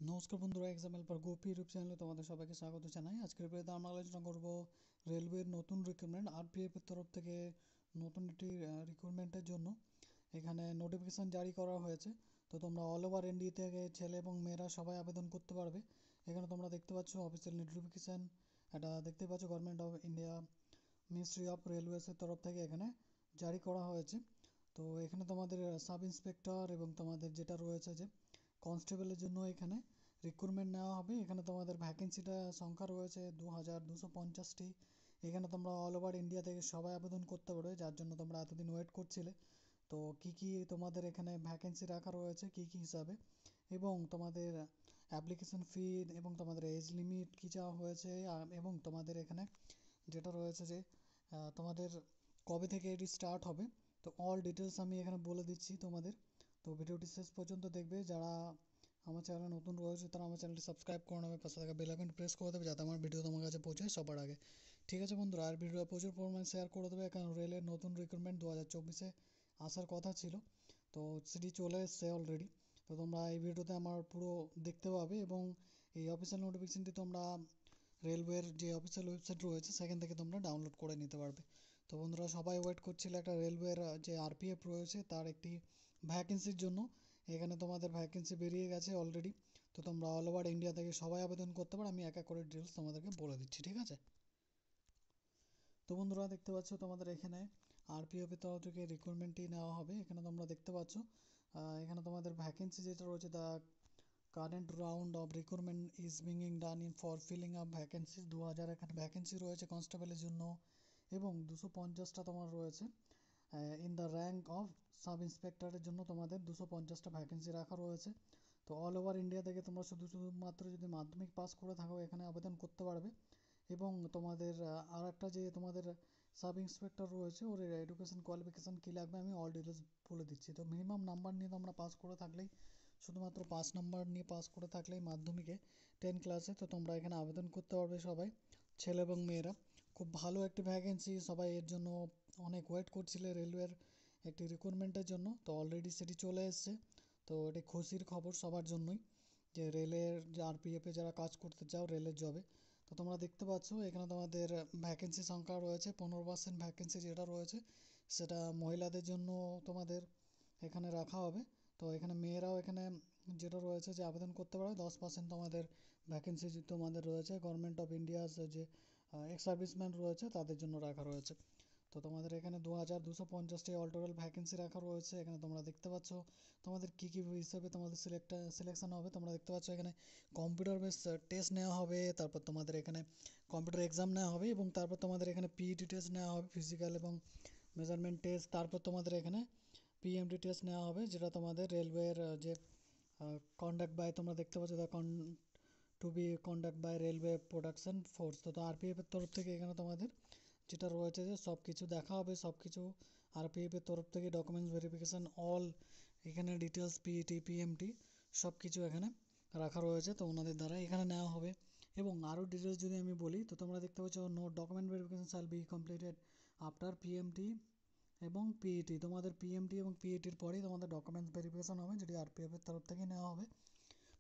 নমস্কার বন্ধুরা, exam helper Gopi YouTube চ্যানেলে তোমাদের সবাইকে স্বাগত জানাই। আজকের ভিডিওতে আমরা আলোচনা করব রেলওয়ের নতুন রিক্রুটমেন্ট আরপিএফ এর তরফ থেকে নতুন একটি রিক্রুটমেন্টের জন্য এখানে নোটিফিকেশান জারি করা হয়েছে। তো তোমরা অল ওভার ইন্ডিয়া থেকে ছেলে এবং মেয়েরা সবাই আবেদন করতে পারবে। এখানে তোমরা দেখতে পাচ্ছ অফিসিয়াল নোটিফিকেশান, এটা দেখতে পাচ্ছ government of India ministry of রেলওয়েসের তরফ থেকে এখানে জারি করা হয়েছে। তো এখানে তোমাদের সাব ইন্সপেক্টর এবং তোমাদের যেটা রয়েছে যে কনস্টেবলের জন্য এখানে রিক্রুটমেন্ট নেওয়া হবে। এখানে তোমাদের ভ্যাকেন্সিটা সংখ্যা রয়েছে 2250টি। এখানে তোমরা অল ওভার ইন্ডিয়া থেকে সবাই আবেদন করতে পারবে, যার জন্য তোমরা এতদিন ওয়েট করছিলে। তো কি কি তোমাদের এখানে ভ্যাকেন্সি রাখা রয়েছে কি কি হিসাবে, এবং তোমাদের অ্যাপ্লিকেশন ফি এবং তোমাদের এজ লিমিট কী চাওয়া হয়েছে, এবং তোমাদের এখানে যেটা রয়েছে যে তোমাদের কবে থেকে এটি স্টার্ট হবে, তো অল ডিটেলস আমি এখানে বলে দিচ্ছি তোমাদের। তো ভিডিওটি শেষ পর্যন্ত দেখবে। যারা আমার চ্যানেলে নতুন রয়েছে তারা আমার চ্যানেলটি সাবস্ক্রাইব করে নেবে, পাশে থাকা বেল আইকন প্রেস করে দেবে যাতে আমার ভিডিও তোমার কাছে পৌঁছায় সবার আগে। ঠিক আছে বন্ধুরা, আর ভিডিও প্রচুর পরিমাণে শেয়ার করে দেবে, কারণ রেলের নতুন রিক্রুটমেন্ট 2024-এ আসার কথা ছিল, তো সেটি চলে এসছে অলরেডি। তো তোমরা এই ভিডিওতে আমার পুরো দেখতে পাবে, এবং এই অফিসিয়াল নোটিফিকেশনটি তোমরা রেলওয়ের যে অফিসিয়াল ওয়েবসাইট রয়েছে সেখান থেকে তোমরা ডাউনলোড করে নিতে পারবে। তো বন্ধুরা, সবাই ওয়েট করছিল একটা রেলওয়ের যে আরপিএফ রয়েছে তার একটি ভ্যাকেন্সির জন্য। এখানে তোমাদের ভ্যাকেন্সি বেরিয়ে গেছে অলরেডি। তো তোমরা অল ওভার ইন্ডিয়া থেকে সবাই আবেদন করতে পারো, আমি এক এক করে ডিটেলস তোমাদেরকে বলে দিচ্ছি, ঠিক আছে? তো বন্ধুরা, দেখতে পাচ্ছ তোমাদের এখানে আরপিএফ এর তরফ থেকে রিক্রুটমেন্টটি নেওয়া হবে। এখানে তোমরা দেখতে পাচ্ছ এখানে তোমাদের ভ্যাকেন্সি যেটা রয়েছে, the current round of recruitment is being done in for filling up vacancy 2000 এখানে ভ্যাকেন্সি রয়েছে কনস্টেবলের জন্য, এবং 250টা তোমার রয়েছে in the rank of sub ইন্সপেক্টরের জন্য তোমাদের 250টা ভ্যাকেন্সি রাখা রয়েছে। তো অল ওভার ইন্ডিয়া থেকে তোমরা শুধুমাত্র যদি মাধ্যমিক পাস করে থাকো এখানে আবেদন করতে পারবে। এবং তোমাদের আর একটা যে তোমাদের সাব ইন্সপেক্টর রয়েছে ওর এডুকেশন কোয়ালিফিকেশান কী লাগবে আমি অল ডিটেলস বলে দিচ্ছি। তো মিনিমাম নাম্বার নিয়ে তোমরা পাস করে থাকলেই, শুধুমাত্র 5 নাম্বার নিয়ে পাস করে থাকলেই মাধ্যমিকে 10 ক্লাসে, তো তোমরা এখানে আবেদন করতে পারবে সবাই, ছেলে এবং মেয়েরা। খুব ভালো একটি ভ্যাকেন্সি, সবাই এর জন্য অনেক ওয়েট করছিলে রেলওয়ের একটি রিক্রুটমেন্টের জন্য। তো অলরেডি সেটি চলে এসছে। তো এটি খুশির খবর সবার জন্যই, যে রেলের যে আরপিএফে যারা কাজ করতে চাও রেলের জবে। তো তোমরা দেখতে পাচ্ছ এখানে তোমাদের ভ্যাকেন্সি সংখ্যা রয়েছে 15% ভ্যাকেন্সি যেটা রয়েছে সেটা মহিলাদের জন্য তোমাদের এখানে রাখা হবে। তো এখানে মেয়েরাও এখানে যেটা রয়েছে যে আবেদন করতে পারবে। 10% তোমাদের ভ্যাকেন্সি তোমাদের রয়েছে গভর্নমেন্ট অফ ইন্ডিয়াস যে এক্স সার্ভিসম্যান রয়েছে তাদের জন্য রাখা রয়েছে। তো তোমাদের এখানে 2250টি অল টোটাল ভ্যাকেন্সি রাখা রয়েছে। এখানে তোমরা দেখতে পাচ্ছ তোমাদের কী কী হিসাবে তোমাদের সিলেকশন হবে। তোমরা দেখতে পাচ্ছ এখানে কম্পিউটার বেস টেস্ট নেওয়া হবে, তারপর তোমাদের এখানে কম্পিউটার এক্সাম নেওয়া হবে, এবং তারপর তোমাদের এখানে পিইটি টেস্ট নেওয়া হবে, ফিজিক্যাল এবং মেজারমেন্ট টেস্ট। তারপর তোমাদের এখানে পিএমটি টেস্ট নেওয়া হবে, যেটা তোমাদের রেলওয়ের যে কন্ডাক্ট বাই, তোমরা দেখতে পাচ্ছ the to be conduct by railway production force. তো আরপিএফ এর তরফ থেকে এখানে তোমাদের যেটা রয়েছে যে সব কিছু দেখা হবে, সব কিছু আরপিএফ এর তরফ থেকে ডকুমেন্টস ভেরিফিকেশান অল এখানে ডিটেলস পিইটি পিএমটি সব কিছু এখানে রাখা রয়েছে, তো ওনাদের দ্বারা এখানে নেওয়া হবে। এবং আরও ডিটেলস যদি আমি বলি, তো তোমরা দেখতে পাচ্ছ no document verification shall be completed after PMT এবং পিইটি। তোমাদের পিএমটি এবং পিইটির পরেই তোমাদের ডকুমেন্টস ভেরিফিকেশান হবে, যেটি আরপিএফ এর তরফ থেকে নেওয়া হবে।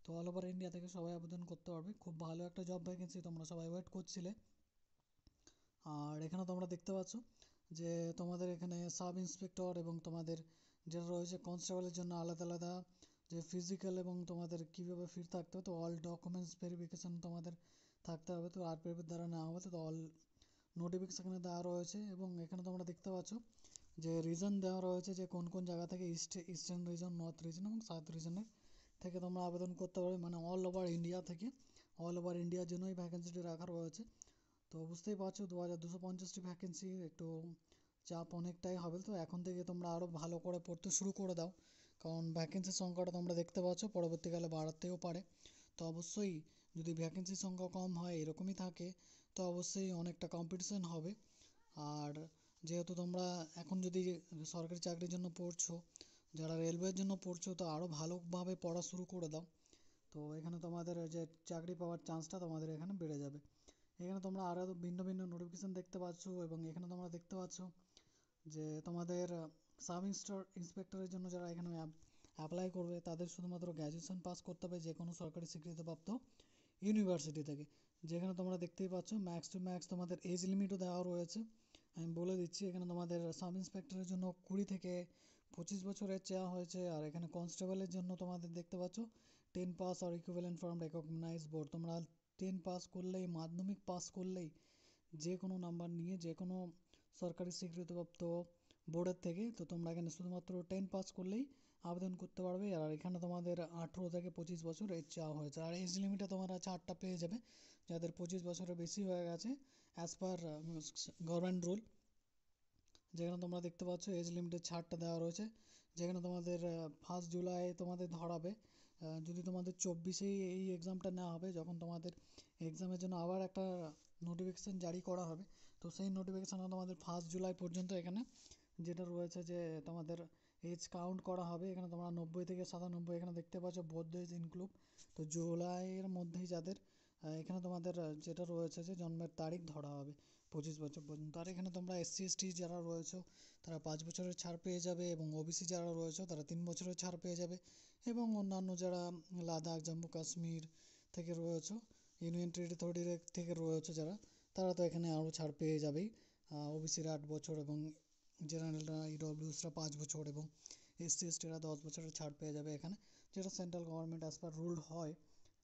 তো অল ওভার ইন্ডিয়া থেকে সবাই আবেদন করতে পারবে। খুব ভালো একটা জব ভ্যাকেন্সি, তোমরা সবাই ওয়েট করছিলে। আর এখানে তোমরা দেখতে পাচ্ছ যে তোমাদের এখানে সাব ইন্সপেক্টর এবং তোমাদের যেটা রয়েছে কনস্টেবলের জন্য আলাদা আলাদা যে ফিজিক্যাল এবং তোমাদের কীভাবে ফিট থাকতে হবে, তো অল ডকুমেন্টস ভেরিফিকেশান তোমাদের থাকতে হবে, তো আরপিএফের দ্বারা নেওয়া হবে। তো অল নোটিফিকেশানে দেওয়া রয়েছে, এবং এখানে তোমরা দেখতে পাচ্ছ যে রিজন দেওয়া রয়েছে যে কোন কোন জায়গা থেকে ইস্টার্ন রিজন, নর্থ রিজন এবং সাউথ রিজনের থেকে তোমরা আবেদন করতে পারবে, মানে অল ওভার ইন্ডিয়া থেকে। অল ওভার ইন্ডিয়ার জন্য এই ভ্যাকেন্সিটি রাখা রয়েছে। তো বুঝতেই পারছো 2250টি ভ্যাকেন্সি, একটু চাপ অনেকটাই হবে। তো এখন থেকে তোমরা আরও ভালো করে পড়তে শুরু করে দাও, কারণ ভ্যাকেন্সির সংখ্যাটা তোমরা দেখতে পাচ্ছ পরবর্তীকালে বাড়তেও পারে। তো অবশ্যই যদি ভ্যাকেন্সির সংখ্যা কম হয় এরকমই থাকে, তো অবশ্যই অনেকটা কম্পিটিশন হবে। আর যেহেতু তোমরা এখন যদি সরকারি চাকরির জন্য পড়ছো, যারা রেলওয়ের জন্য পড়ছো, তো আরও ভালোভাবে পড়া শুরু করে দাও। তো এখানে তোমাদের যে চাকরি পাওয়ার চান্সটা তোমাদের এখানে বেড়ে যাবে। এখানে তোমরা আরও ভিন্ন ভিন্ন নোটিফিকেশান দেখতে পাচ্ছ, এবং এখানে তোমরা দেখতে পাচ্ছ যে তোমাদের সাব ইন্সপেক্টরের জন্য যারা এখানে অ্যাপ্লাই করবে তাদের শুধুমাত্র গ্র্যাজুয়েশন পাস করতে হবে যে কোনো সরকারি স্বীকৃতিপ্রাপ্ত ইউনিভার্সিটি থেকে। যেখানে তোমরা দেখতেই পাচ্ছ ম্যাক্স টু ম্যাক্স তোমাদের এজ লিমিটও দেওয়া রয়েছে। আমি বলে দিচ্ছি, এখানে তোমাদের সাব ইন্সপেক্টরের জন্য 20 থেকে 25 বছরের চাওয়া হয়েছে, আর এখানে কনস্টেবলের জন্য তোমাদের দেখতে পাচ্ছ 10 pass or equivalent from recognise board. তোমরা 10 পাস করলেই, মাধ্যমিক পাস করলেই, যে কোনো নাম্বার নিয়ে যে কোনো সরকারি স্বীকৃতিপ্রাপ্ত বোর্ডের থেকে, তো তোমরা এখানে শুধুমাত্র 10 পাস করলেই আবেদন করতে পারবে। আর এখানে তোমাদের 18 থেকে 25 বছর এজ চাওয়া হয়েছে, আর এজ লিমিটে তোমরা ছাড়টা পেয়ে যাবে যাদের 25 বছরের বেশি হয়ে গেছে অ্যাজ পার গভর্নমেন্ট রুল। যেখানে তোমরা দেখতে পাচ্ছ এজ লিমিটের ছাড়টা দেওয়া রয়েছে, যেখানে তোমাদের 1 জুলাই তোমাদের ধরাবে। যদি তোমাদের 24-এই এই এক্সামটা নেওয়া হবে, যখন তোমাদের এক্সামের জন্য আবার একটা নোটিফিকেশান জারি করা হবে, তো সেই নোটিফিকেশানে তোমাদের 1 জুলাই পর্যন্ত এখানে যেটা রয়েছে যে তোমাদের এজ কাউন্ট করা হবে। এখানে তোমরা 90 থেকে 97, এখানে দেখতে পাচ্ছ বোথ এজ ইনক্লুড। তো জুলাইয়ের মধ্যেই যাদের এখানে তোমাদের যেটা রয়েছে যে জন্মের তারিখ ধরা হবে 25 বছর পর্যন্ত। আর এখানে তোমরা SC/ST যারা রয়েছে তারা 5 বছরের ছাড় পেয়ে যাবে, এবং OBC যারা রয়েছে তারা 3 বছরের ছাড় পেয়ে যাবে, এবং অন্যান্য যারা লাদাখ, জম্মু কাশ্মীর থেকে রয়েছে, ইউনিয়ন টেরিটরি থেকে রয়েছে যারা, তারা তো এখানে আরও ছাড় পেয়ে যাবেই। OBCরা 8 বছর, এবং জেনারেলরা EWSরা 5 বছর, এবং SC/STরা 10 বছরের ছাড় পেয়ে যাবে এখানে, যেটা central government as per rule হয়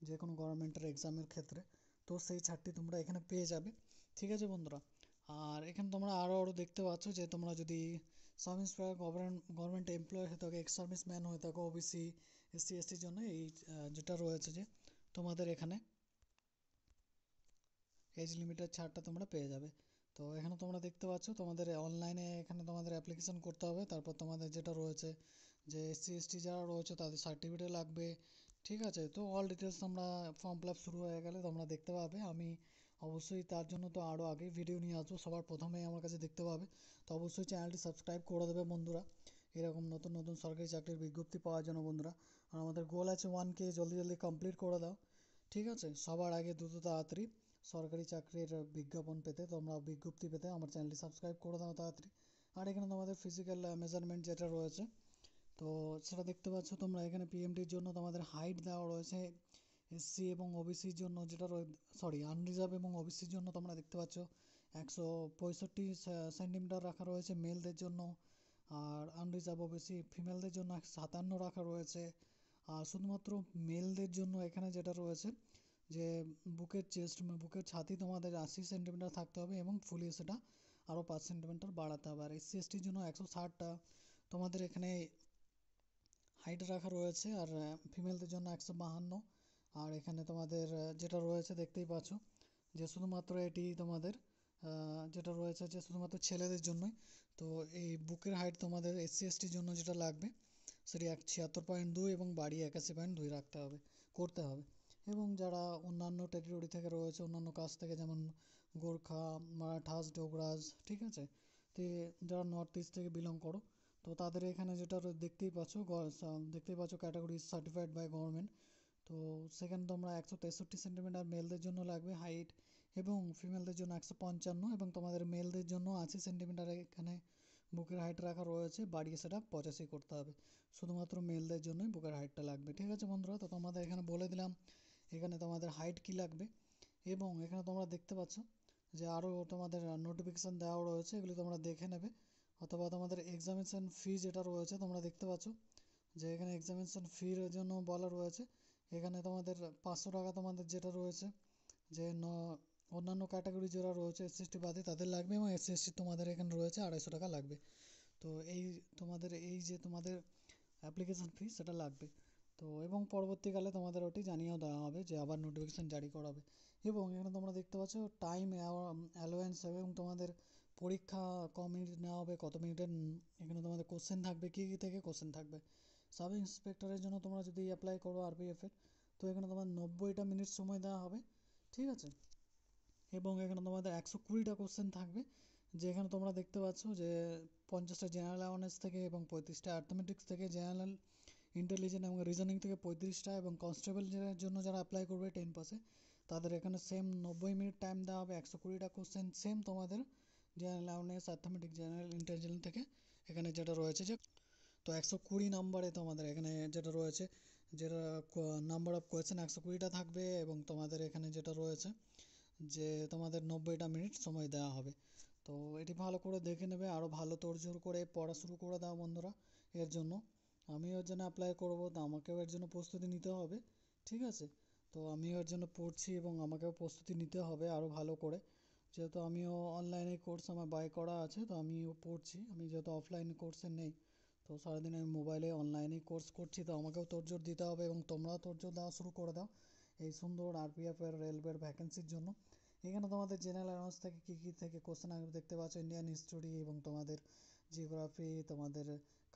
যে কোনো গভর্নমেন্টের এক্সামের ক্ষেত্রে। তো সেই ছাড়টি তোমরা এখানে পেয়ে যাবে, ঠিক আছে বন্ধুরা। আর এখানে তোমরা আরও দেখতে পাচ্ছ যে তোমরা যদি সাব ইন্সপেক্টর গভর্নমেন্ট এমপ্লয় হয়ে থাকো, এক্স সার্ভিস ম্যান হয়ে থাকো, OBC SC/STর জন্য এই যেটা রয়েছে যে তোমাদের এখানে এজ লিমিটের ছাড়টা তোমরা পেয়ে যাবে। তো এখানে তোমরা দেখতে পাচ্ছ তোমাদের অনলাইনে এখানে তোমাদের অ্যাপ্লিকেশন করতে হবে। তারপর তোমাদের যেটা রয়েছে যে SC/ST যারা রয়েছে তাদের সার্টিফিকেট লাগবে, ঠিক আছে। তো অল ডিটেলস তোমরা ফর্ম ফিল আপ শুরু হয়ে গেলে তোমরা দেখতে পাবে। আমি অবশ্যই তার জন্য তো আরও আগে ভিডিও নিয়ে আসবো, সবার প্রথমেই আমার কাছে দেখতে পাবে। তো অবশ্যই চ্যানেলটি সাবস্ক্রাইব করে দেবে বন্ধুরা, এরকম নতুন নতুন সরকারি চাকরির বিজ্ঞপ্তি পাওয়ার জন্য বন্ধুরা। আর আমাদের গোল আছে 1K, জলদি জলদি কমপ্লিট করে দাও, ঠিক আছে। সবার আগে দ্রুত তাড়াতাড়ি সরকারি চাকরির বিজ্ঞাপন পেতে, তোমরা বিজ্ঞপ্তি পেতে আমার চ্যানেলটি সাবস্ক্রাইব করে দাও তাড়াতাড়ি। আর এখানে তোমাদের ফিজিক্যাল মেজারমেন্ট যেটা রয়েছে, তো সেটা দেখতে পাচ্ছ তোমরা। এখানে PMTর জন্য তোমাদের হাইট দেওয়া রয়েছে, SC এবং OBCর জন্য যেটা আনরিজার্ভ এবং OBCর জন্য তোমরা দেখতে পাচ্ছ 165 সেন্টিমিটার রাখা রয়েছে মেলদের জন্য, আর আনরিজার্ভ OBC ফিমেলদের জন্য 157 রাখা রয়েছে। আর শুধুমাত্র মেলদের জন্য এখানে যেটা রয়েছে যে বুকের ছাতি তোমাদের 80 সেন্টিমিটার থাকতে হবে, এবং ফুলিয়ে সেটা আরও 5 সেন্টিমিটার বাড়াতে হবে। আর SC/STর জন্য 160টা তোমাদের এখানে হাইট রাখা রয়েছে, আর ফিমেলদের জন্য 152। আর এখানে তোমাদের যেটা রয়েছে দেখতেই পাচ্ছ যে শুধুমাত্র এটি তোমাদের যেটা রয়েছে যে শুধুমাত্র ছেলেদের জন্যই। তো এই বুকের হাইট তোমাদের SC/STর জন্য যেটা লাগবে সেটি 76.2 এবং বাড়ি 81.2 রাখতে হবে, করতে হবে। এবং যারা অন্যান্য টেরিটরি থেকে রয়েছে, অন্যান্য কাস্ট থেকে, যেমন গোর্খা, মারাঠাস, ডোগরাজ, ঠিক আছে, তো যারা নর্থ ইস্ট থেকে বিলং করো, তো তাদের এখানে যেটা দেখতেই পাচ্ছ ক্যাটাগরি সার্টিফাইড বাই গভর্নমেন্ট। তো সেখানে তোমরা 163 সেন্টিমিটার মেলদের জন্য লাগবে হাইট, এবং ফিমেলদের জন্য 155, এবং তোমাদের মেলদের জন্য 80 সেন্টিমিটার এখানে বুকের হাইট রাখা রয়েছে, বাড়িয়ে সেটা 85 করতে হবে। শুধুমাত্র মেলদের জন্যই বুকের হাইটটা লাগবে, ঠিক আছে বন্ধুরা। তো তোমাদের এখানে বলে দিলাম এখানে তোমাদের হাইট কী লাগবে। এবং এখানে তোমরা দেখতে পাচ্ছ যে আরও তোমাদের নোটিফিকেশান দেওয়া রয়েছে, এগুলি তোমরা দেখে নেবে। অথবা তোমাদের এক্সামিনেশান ফি যেটা রয়েছে তোমরা দেখতে পাচ্ছ যে এখানে এক্সামিনেশান ফির জন্য বলা রয়েছে। এখানে তোমাদের 500 টাকা তোমাদের যেটা রয়েছে যে অন্যান্য ক্যাটাগরি যারা রয়েছে SC/ST বাদে তাদের লাগবে, এবং SC/ST তোমাদের এখানে রয়েছে 250 টাকা লাগবে। তো এই তোমাদের এই যে তোমাদের অ্যাপ্লিকেশান ফি সেটা লাগবে। তো এবং পরবর্তীকালে তোমাদের ওটি জানিয়েও দেওয়া হবে যে আবার নোটিফিকেশান জারি করা হবে। এবং এখানে তোমরা দেখতে পাচ্ছ টাইম অ্যালোয়েন্স, এবং তোমাদের পরীক্ষা ক মিনিট নেওয়া হবে, কত মিনিটের এখানে তোমাদের কোশ্চেন থাকবে, কী কী থেকে কোশ্চেন থাকবে। সাব ইন্সপেক্টরের জন্য তোমরা যদি অ্যাপ্লাই করো RPF-এর, তো এখানে তোমার 90টা মিনিট সময় দেওয়া হবে, ঠিক আছে। এবং এখানে তোমাদের 120টা কোশ্চেন থাকবে, যেখানে তোমরা দেখতে পাচ্ছ যে 50টা জেনারেল অ্যাওয়ারনেস থেকে, এবং 35টা অ্যাথমেটিক্স থেকে, জেনারেল ইন্টেলিজেন্স এবং রিজনিং থেকে 35টা, এবং কনস্টেবলের জন্য যারা অ্যাপ্লাই করবে 10 পাসে তাদের এখানে সেম 90 মিনিট টাইম দেওয়া হবে, 120টা কোশ্চেন সেম তোমাদের জেনারেল অ্যাওয়ারনেস, অ্যাথমেটিক্স, জেনারেল ইন্টেলিজেন্স থেকে এখানে যেটা রয়েছে যে তো 120 নাম্বারে তোমাদের এখানে যেটা রয়েছে, যেটা নাম্বার অফ কোয়েশ্চেন 120টা থাকবে, এবং তোমাদের এখানে যেটা রয়েছে যে তোমাদের 90টা মিনিট সময় দেওয়া হবে। তো এটি ভালো করে দেখে নেবে, আরও ভালো তোড়জোড় করে পড়া শুরু করে দাও বন্ধুরা। এর জন্য আমিও এর জন্য অ্যাপ্লাই করবো, তো আমাকেও এর জন্য প্রস্তুতি নিতে হবে, ঠিক আছে? তো আমিও এর জন্য পড়ছি এবং আমাকেও প্রস্তুতি নিতে হবে আরও ভালো করে, যেহেতু আমিও অনলাইনে কোর্স আমার বাই করা আছে, তো আমিও পড়ছি। আমি যেহেতু অফলাইন কোর্সে নেই, তো সারাদিন আমি মোবাইলে অনলাইনেই কোর্স করছি, তো আমাকেও তোড়জোড় দিতে হবে এবং তোমরাও তোড়জোড় দেওয়া শুরু করে দাও এই সুন্দর আরপিএফ এর রেলওয়ের ভ্যাকেন্সির জন্য। এখানে তোমাদের জেনারেল অ্যাওয়ার্নেস থেকে কী থেকে কোশ্চেন আসবে দেখতে পাচ্ছ, ইন্ডিয়ান হিস্টোরি এবং তোমাদের জিওগ্রাফি, তোমাদের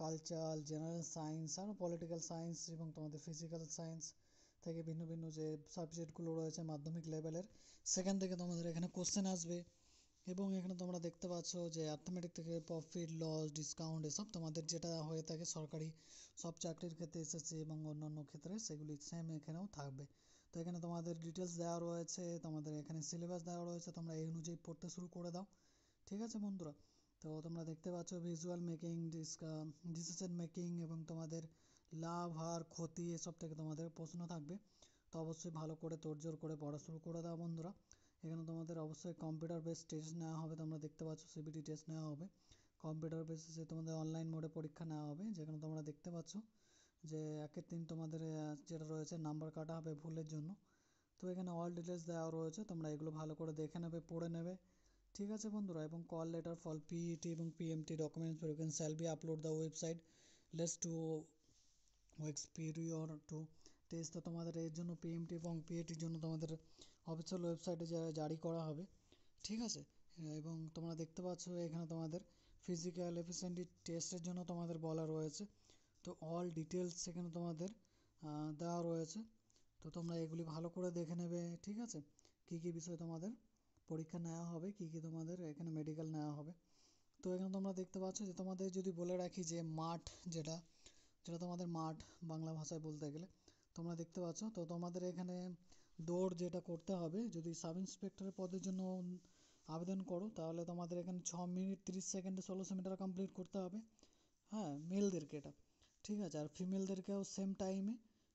কালচার, জেনারেল সায়েন্স আর পলিটিক্যাল সায়েন্স এবং তোমাদের ফিজিক্যাল সায়েন্স থেকে ভিন্ন ভিন্ন যে সাবজেক্টগুলো রয়েছে মাধ্যমিক লেভেলের, সেখান থেকে তোমাদের এখানে কোশ্চেন আসবে। এবং এখানে তোমরা দেখতে পাচ্ছ যে অ্যাথমেটিক থেকে প্রফিট লস ডিসকাউন্ট এসব তোমাদের যেটা হয়ে থাকে সরকারি সব চাকরির ক্ষেত্রে এসেছে এবং অন্যান্য ক্ষেত্রে সেগুলি সেম এখানেও থাকবে। তো এখানে তোমাদের ডিটেলস দেওয়া রয়েছে, তোমাদের এখানে সিলেবাস দেওয়া রয়েছে, তোমরা এই অনুযায়ী পড়তে শুরু করে দাও, ঠিক আছে বন্ধুরা? তো তোমরা দেখতে পাচ্ছ ভিজুয়াল মেকিং, ডিসিশন মেকিং এবং তোমাদের লাভ আর ক্ষতি এসব থেকে তোমাদের প্রশ্ন থাকবে। তো অবশ্যই ভালো করে তোড়জোড় করে পড়া শুরু করে দাও বন্ধুরা। এখানে তোমাদের অবশ্যই কম্পিউটার বেস টেস্ট নেওয়া হবে, তোমরা দেখতে পাচ্ছ সিবিটি টেস্ট নেওয়া হবে, কম্পিউটার বেসিসে তোমাদের অনলাইন মোডে পরীক্ষা নেওয়া হবে, যেখানে তোমরা দেখতে পাচ্ছ যে একের দিন তোমাদের যেটা রয়েছে নাম্বার কাটা হবে ভুলের জন্য। তো এখানে অল ডিটেলস দেওয়া রয়েছে, তোমরা এগুলো ভালো করে দেখে নেবে, পড়ে নেবে, ঠিক আছে বন্ধুরা? এবং কল লেটার ফল পিইটি এবং PMT documents verification shall be upload the website let's to expire to test. তো তোমাদের এর জন্য পিএমটি এবং পিএটির জন্য তোমাদের অফিসিয়াল ওয়েবসাইটে জারি করা হবে, ঠিক আছে? এবং তোমরা দেখতে পাচ্ছ এখানে তোমাদের ফিজিক্যাল এফিসিয়েন্সি টেস্টের জন্য তোমাদের বলা রয়েছে। তো অল ডিটেলস সেখানে তোমাদের দেওয়া রয়েছে, তো তোমরা এগুলি ভালো করে দেখে নেবে, ঠিক আছে? কী কী বিষয়ে তোমাদের পরীক্ষা নেওয়া হবে, কী কী তোমাদের এখানে মেডিকেল নেওয়া হবে। তো এখানে তোমরা দেখতে পাচ্ছ যে তোমাদের যদি বলে রাখি যে মাঠ, যেটা যেটা তোমাদের মাঠ বাংলা ভাষায় বলতে গেলে, তোমরা দেখতে পাচ্ছ তো তোমাদের এখানে দৌড় যেটা করতে হবে, যদি সাব ইন্সপেক্টরের পদের জন্য আবেদন করো তাহলে তোমাদের এখানে 6 মিনিট 30 সেকেন্ডে 1600 মিটার কমপ্লিট করতে হবে, হ্যাঁ মেলদেরকে এটা, ঠিক আছে? আর ফিমেলদেরকেও সেম টাইমে,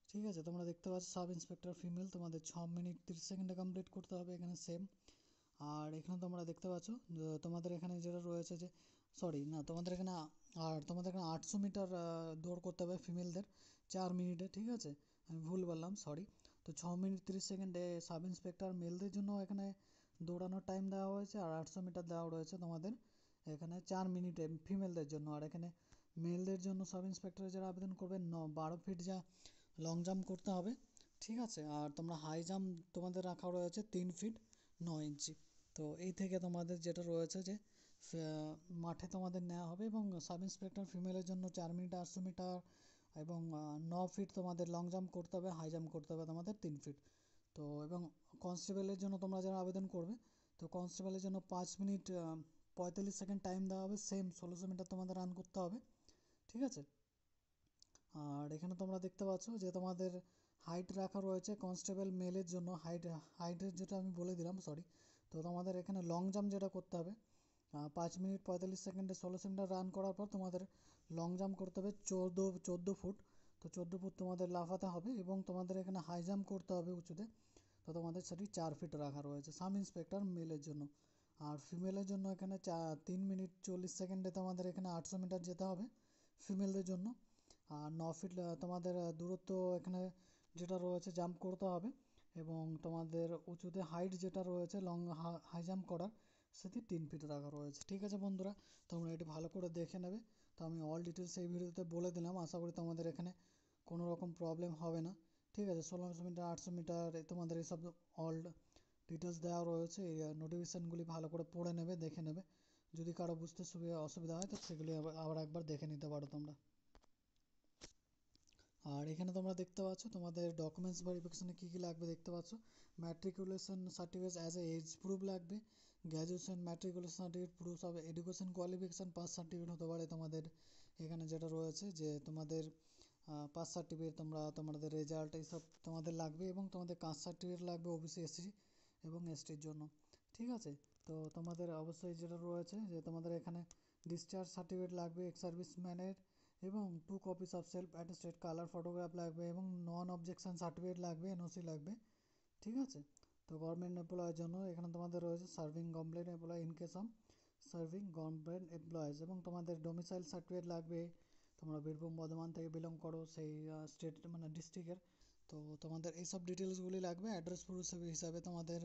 ঠিক আছে? তোমরা দেখতে পাচ্ছ সাব ইন্সপেক্টর ফিমেল তোমাদের 6 মিনিট 30 সেকেন্ডে কমপ্লিট করতে হবে এখানে সেম। আর এখানে তোমরা দেখতে পাচ্ছ তোমাদের এখানে যেটা রয়েছে যে সরি না তোমাদের এখানে আর তোমাদের এখানে 800 মিটার দৌড় করতে হবে ফিমেলদের 4 মিনিটে, ঠিক আছে? আমি ভুল বললাম, সরি। তো 6 মিনিট 30 সেকেন্ডে সাব ইন্সপেক্টর মেলদের জন্য এখানে দৌড়ানোর টাইম দেওয়া হয়েছে, আর 800 মিটার দেওয়া রয়েছে তোমাদের এখানে 4 মিনিটে ফিমেলদের জন্য। আর এখানে মেলদের জন্য সাব ইন্সপেক্টরে যারা আবেদন করবে 12 ফিট যা লং জাম্প করতে হবে, ঠিক আছে? আর তোমরা হাই জাম্প তোমাদের রাখা রয়েছে 3 ফিট 9 ইঞ্চি। তো এই থেকে তোমাদের যেটা রয়েছে যে মাঠে তোমাদের নেওয়া হবে, এবং সাব ইন্সপেক্টর ফিমেলের জন্য 4 মিনিট 800 মিটার এবং 9 ফিট তোমাদের লং জাম্প করতে হবে, হাই জাম্প করতে হবে তোমাদের 3 ফিট। তো এবং কনস্টেবলের জন্য তোমরা যারা আবেদন করবে, তো কনস্টেবলের জন্য 5 মিনিট 45 সেকেন্ড টাইম দেওয়া হবে, সেম 1600 মিটার তোমাদের রান করতে হবে, ঠিক আছে? আর এখানে তোমরা দেখতে পাচ্ছ যে তোমাদের হাইট রাখা রয়েছে কনস্টেবল মেলের জন্য, হাইটের যেটা আমি বলে দিলাম, সরি। তো তোমাদের এখানে লং জাম্প যেটা করতে হবে 5 মিনিট 45 সেকেন্ডে 1600 মিটার রান করার পর তোমাদের লং জাম্প করতে হবে 14 ফুট। তো 14 ফুট তোমাদের লাফাতে হবে, এবং তোমাদের এখানে হাই জাম্প করতে হবে উঁচুতে, তো তোমাদের সেটি 4 ফিট রাখা রয়েছে সাব ইন্সপেক্টর মেলের জন্য। আর ফিমেলের জন্য এখানে 3 মিনিট 40 সেকেন্ডে তোমাদের এখানে 800 মিটার যেতে হবে ফিমেলদের জন্য। আর 9 ফিট তোমাদের দূরত্ব এখানে যেটা রয়েছে জাম্প করতে হবে, এবং তোমাদের উঁচুতে হাইট যেটা রয়েছে লং হাই জাম্প করার সেটি 3 ফিট রাখা রয়েছে, ঠিক আছে বন্ধুরা? তোমরা এটি ভালো করে দেখে নেবে। তো আমি অল ডিটেলস এই ভিডিওতে বলে দিলাম, আশা করি তোমাদের এখানে কোনো রকম প্রবলেম হবে না, ঠিক আছে? 1600 মিটার 800 মিটার তোমাদের এইসব অল ডিটেলস দেওয়া রয়েছে, এই নোটিফিকেশানগুলি ভালো করে পড়ে নেবে, দেখে নেবে। যদি কারো বুঝতে অসুবিধা হয় তো সেগুলি আবার একবার দেখে নিতে পারো তোমরা। আর এখানে তোমরা দেখতে পাচ্ছ তোমাদের ডকুমেন্টস ভেরিফিকেশনে কী কী লাগবে দেখতে পাচ্ছ। Matriculation certificate as a age proof লাগবে, graduation matriculation certificate proof of education qualification pass certificate হতে পারে তোমাদের এখানে যেটা রয়েছে যে তোমাদের পাস সার্টিফিকেট, তোমাদের রেজাল্ট এইসব তোমাদের লাগবে, এবং তোমাদের কাস্ট সার্টিফিকেট লাগবে ওবিসি এসসি এবং এসটির জন্য, ঠিক আছে? তো তোমাদের অবশ্যই যেটা রয়েছে যে তোমাদের এখানে ডিসচার্জ সার্টিফিকেট লাগবে এক্স সার্ভিসম্যানের, এবং 2 copies of self attested colour photograph লাগবে এবং নন অবজেকশন সার্টিফিকেট লাগবে, এনওসি লাগবে। ঠিক আছে, তো গভর্নমেন্ট এমপ্লয়ের জন্য এখানে তোমাদের রয়েছে serving government employ in case of serving government employees, এবং তোমাদের ডোমিসাইল সার্টিফিকেট লাগবে। তোমরা বীরভূম বর্ধমান থেকে বিলং করো, সেই স্টেট মানে ডিস্ট্রিক্টের, তো তোমাদের এইসব ডিটেলসগুলি লাগবে। অ্যাড্রেস প্রুফ হিসাবে তোমাদের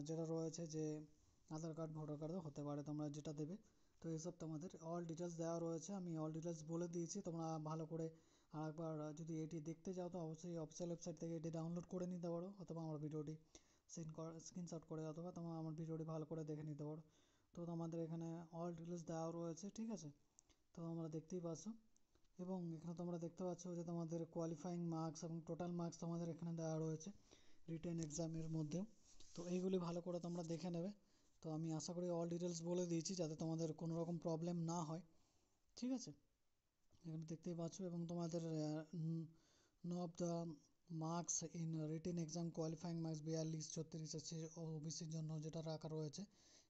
যেটা রয়েছে যে আধার কার্ড ভোটার কার্ডও হতে পারে, তোমরা যেটা দেবে। তো এইসব তোমাদের অল ডিটেলস দেওয়া রয়েছে, আমি অল ডিটেলস বলে দিয়েছি। তোমরা ভালো করে আরেকবার যদি এটি দেখতে চাও তো অবশ্যই অফিসিয়াল ওয়েবসাইট থেকে এটি ডাউনলোড করে নিতে পারো, অথবা আমার ভিডিওটি স্ক্রিনশট করে, অথবা তোমরা আমার ভিডিওটি ভালো করে দেখে নিতে পারো। তো তোমাদের এখানে অল ডিটেলস দেওয়া রয়েছে, ঠিক আছে, তো তোমরা দেখতেই পাচ্ছ। এবং এখানে তোমরা দেখতে পাচ্ছ যে তোমাদের কোয়ালিফাইং মার্কস এবং টোটাল মার্কস তোমাদের এখানে দেওয়া রয়েছে রিটেন এক্সামের মধ্যেও। তো এইগুলি ভালো করে তোমরা দেখে নেবে। তো আমি আশা করি অল ডিটেলস বলে দিয়েছি যাতে তোমাদের কোনো রকম প্রবলেম না হয়, ঠিক আছে। এখানে দেখতেই পাচ্ছ, এবং তোমাদের no of the marks in written exam qualifying marks 42, 36 SC ও ওবিসির জন্য যেটা রাখা রয়েছে,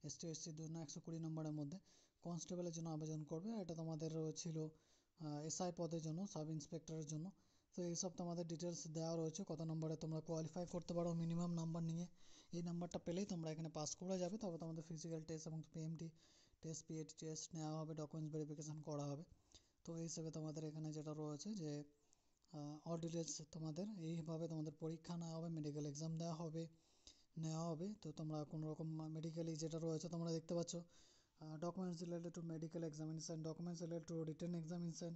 এসটি এসসির জন্য 120 নম্বরের মধ্যে। কনস্টেবলের জন্য আবেদন করবে, এটা তোমাদের ছিল এসআই পদের জন্য, সাব ইন্সপেক্টরের জন্য। তো এইসব তোমাদের ডিটেলস দেওয়া রয়েছে, কত নম্বরে তোমরা কোয়ালিফাই করতে পারো মিনিমাম নাম্বার নিয়ে। এই নাম্বারটা পেলেই তোমরা এখানে পাস করে যাবে। তবে তোমাদের ফিজিক্যাল টেস্ট এবং পিএমটি টেস্ট, পিএটি টেস্ট নেওয়া হবে, ডকুমেন্টস ভেরিফিকেশান করা হবে। তো এই হিসেবে তোমাদের এখানে যেটা রয়েছে যে অল ডিটেলস তোমাদের এইভাবে তোমাদের পরীক্ষা নেওয়া হবে, মেডিকেল এক্সাম নেওয়া হবে। তো তোমরা কোনো রকম মেডিকেলি যেটা রয়েছে তোমরা দেখতে পাচ্ছ, documents related to medical examination, documents related to written examination,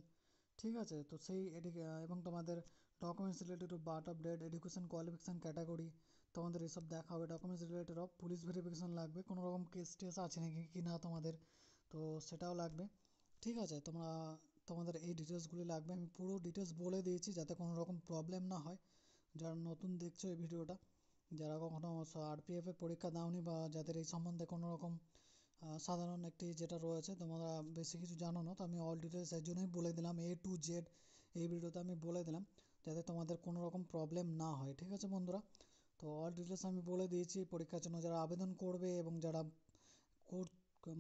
ঠিক আছে। তো সেই এবং তোমাদের documents related to birth of date, education qualification category, তোমাদের এসব দেখা হবে। Documents related of police verification লাগবে, কোনো রকম কেস টেস আছে নাকি কি না তোমাদের, তো সেটাও লাগবে, ঠিক আছে। তোমাদের এই ডিটেলসগুলি লাগবে, আমি পুরো ডিটেলস বলে দিয়েছি যাতে কোনো রকম প্রবলেম না হয়। যারা নতুন দেখছো এই ভিডিওটা, যারা কখনো আরপিএফের পরীক্ষা দাওনি বা যাদের এই সম্বন্ধে কোনো রকম সাধারণ একটি যেটা রয়েছে তোমরা বেশি কিছু জানো না, তো আমি অল ডিটেলস এর জন্যই বলে দিলাম, এ টু জেড এই ভিডিওতে আমি বলে দিলাম যাতে তোমাদের কোনো রকম প্রবলেম না হয়, ঠিক আছে বন্ধুরা। তো অল ডিটেলস আমি বলে দিয়েছি। পরীক্ষার জন্য যারা আবেদন করবে এবং যারা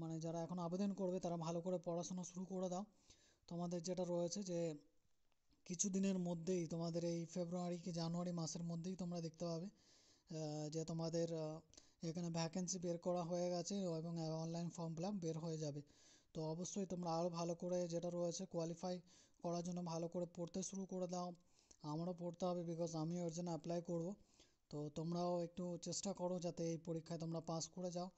মানে যারা এখন আবেদন করবে তারা ভালো করে পড়াশোনা শুরু করে দাও। তোমাদের যেটা রয়েছে যে কিছু দিনের মধ্যেই তোমাদের এই ফেব্রুয়ারি কি জানুয়ারি মাসের মধ্যেই তোমরা দেখতে পাবে যে তোমাদের এখানে ভ্যাকেন্সি বের করা হয়ে গেছে এবং অনলাইন ফর্ম ফিল আপ বের হয়ে যাবে। তো অবশ্যই তোমরা আরও ভালো করে যেটা রয়েছে কোয়ালিফাই করার জন্য ভালো করে পড়তে শুরু করে দাও। আমারও পড়তে হবে, বিকজ আমিও ওর জন্য অ্যাপ্লাই করব। তো তোমরাও একটু চেষ্টা করো যাতে এই পরীক্ষায় তোমরা পাস করে যাও,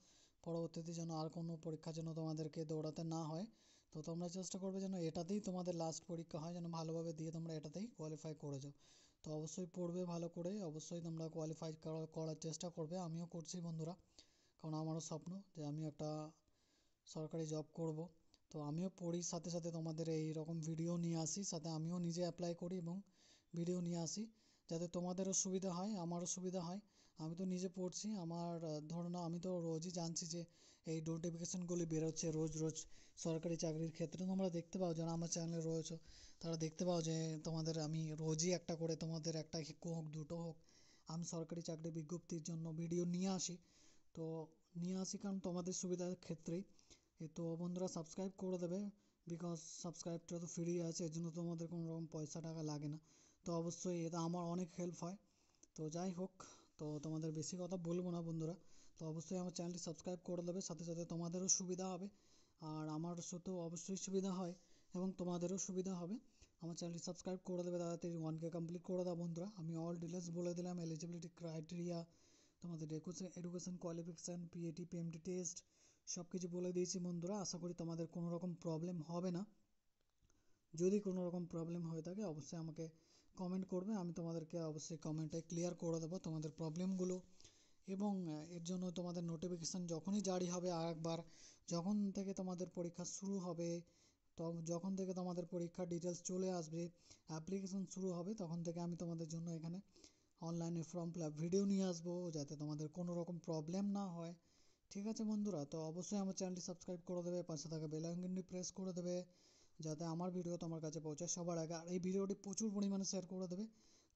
পরবর্তীতে যেন আর কোনো পরীক্ষার জন্য তোমাদেরকে দৌড়াতে না হয়। তো তোমরা চেষ্টা করবে যেন এটাতেই তোমাদের লাস্ট পরীক্ষা হয়, যেন ভালোভাবে দিয়ে তোমরা এটাতেই কোয়ালিফাই করে যাও। তো অবশ্যই পড়বে ভালো করে, অবশ্যই তোমরা কোয়ালিফাই করার চেষ্টা করবে। আমিও করছি বন্ধুরা, কারণ আমারও স্বপ্ন যে আমি একটা সরকারি জব করব। তো আমিও পড়ি, সাথে সাথে তোমাদের এই রকম ভিডিও নিয়ে আসি, সাথে আমিও নিজে অ্যাপ্লাই করি এবং ভিডিও নিয়ে আসি যাতে তোমাদেরও সুবিধা হয় আমারও সুবিধা হয়। আমি তো নিজে পড়ছি, আমার ধরো না, আমি তো রোজই জানছি যে এই নোটিফিকেশানগুলি বেরোচ্ছে রোজ রোজ সরকারি চাকরির ক্ষেত্রে। তোমরা দেখতে পাও যারা আমার চ্যানেলে রয়েছে, তারা দেখতে পাও যে তোমাদের আমি রোজই একটা করে, তোমাদের একটা হোক দুটো হোক, আমি সরকারি চাকরি বিজ্ঞপ্তির জন্য ভিডিও নিয়ে আসি। তো নিয়ে আসি কারণ তোমাদের সুবিধার ক্ষেত্রেই। তো বন্ধুরা সাবস্ক্রাইব করে দেবে, বিকজ সাবস্ক্রাইবটা তো ফ্রি আছে, এর জন্য তোমাদের কোনো রকম পয়সা টাকা লাগে না। তো অবশ্যই এটা আমার অনেক হেল্প হয়। তো যাই হোক, তো তোমাদের বেশি কথা বলবো না বন্ধুরা, তো অবশ্যই আমার চ্যানেলটি সাবস্ক্রাইব করে দেবে, সাথে সাথে তোমাদেরও সুবিধা হবে আর আমার সাথেও অবশ্যই সুবিধা হয় এবং তোমাদেরও সুবিধা হবে। আমার চ্যানেলটি সাবস্ক্রাইব করে দেবে, তাড়াতাড়ি 1K কমপ্লিট করে দাও বন্ধুরা। আমি অল ডিটেলস বলে দিলাম, এলিজিবিলিটি ক্রাইটেরিয়া, তোমাদের education qualification, PAT, PMT test সব কিছু বলে দিয়েছি বন্ধুরা। আশা করি তোমাদের কোনো রকম প্রবলেম হবে না। যদি কোনো রকম প্রবলেম হয়ে থাকে অবশ্যই আমাকে কমেন্ট করবে, আমি তোমাদেরকে অবশ্যই কমেন্টে ক্লিয়ার করে দেবো তোমাদের প্রবলেমগুলো। এবং এর জন্য তোমাদের নোটিফিকেশান যখনই জারি হবে আরেকবার, যখন থেকে তোমাদের পরীক্ষা শুরু হবে, তো যখন থেকে তোমাদের পরীক্ষার ডিটেলস চলে আসবে, অ্যাপ্লিকেশান শুরু হবে, তখন থেকে আমি তোমাদের জন্য এখানে অনলাইনে ফর্ম ফিল আপ ভিডিও নিয়ে আসবো যাতে তোমাদের কোনো রকম প্রবলেম না হয়, ঠিক আছে বন্ধুরা। তো অবশ্যই আমার চ্যানেলটি সাবস্ক্রাইব করে দেবে, পাশে থাকা বেল আইকনটি প্রেস করে দেবে যাতে আমার ভিডিও তোমার কাছে পৌঁছায় সবার আগে। আর এই ভিডিওটি প্রচুর পরিমাণে শেয়ার করে দেবে,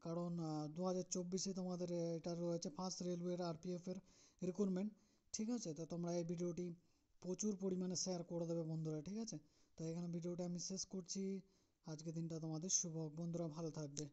কারণ 2024-এ তোমাদের এটা রয়েছে ফার্স্ট রেলওয়ের আরপিএফের রিক্রুটমেন্ট, ঠিক আছে। তো তোমরা এই ভিডিওটি প্রচুর পরিমাণে শেয়ার করে দেবে বন্ধুরা, ঠিক আছে। তো এখানে ভিডিওটা আমি শেষ করছি। আজকের দিনটা তোমাদের শুভ হোক। বন্ধুরা ভালো থাকবে।